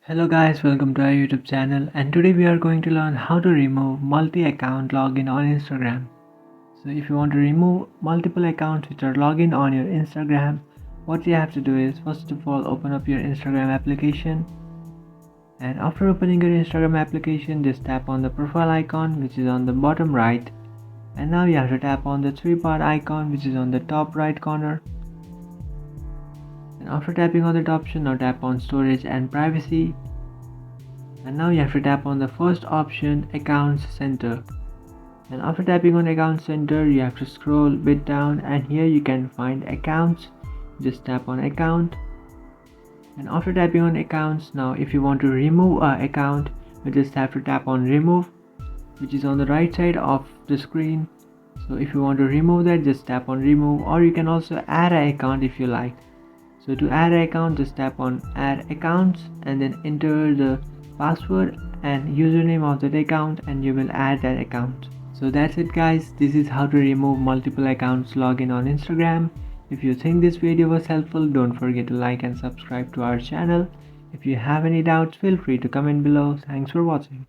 Hello guys, welcome to our YouTube channel, and today we are going to learn how to remove multi-account login on Instagram. So if you want to remove multiple accounts which are logged on your Instagram, what you have to do is first of all open up your Instagram application, and after opening your Instagram application just tap on the profile icon which is on the bottom right, and now you have to tap on the three-part icon which is on the top right corner. And after tapping on that option, now tap on storage and privacy. And now you have to tap on the first option, accounts center. And after tapping on account center, you have to scroll a bit down, and here you can find accounts. Just tap on account. And after tapping on accounts, now if you want to remove an account, you just have to tap on remove, which is on the right side of the screen. So if you want to remove that, just tap on remove, or you can also add an account if you like. So to add an account, just tap on add accounts and then enter the password and username of that account, and you will add that account. So that's it guys, this is how to remove multiple accounts login on Instagram. If you think this video was helpful, don't forget to like and subscribe to our channel. If you have any doubts, feel free to comment below. Thanks for watching.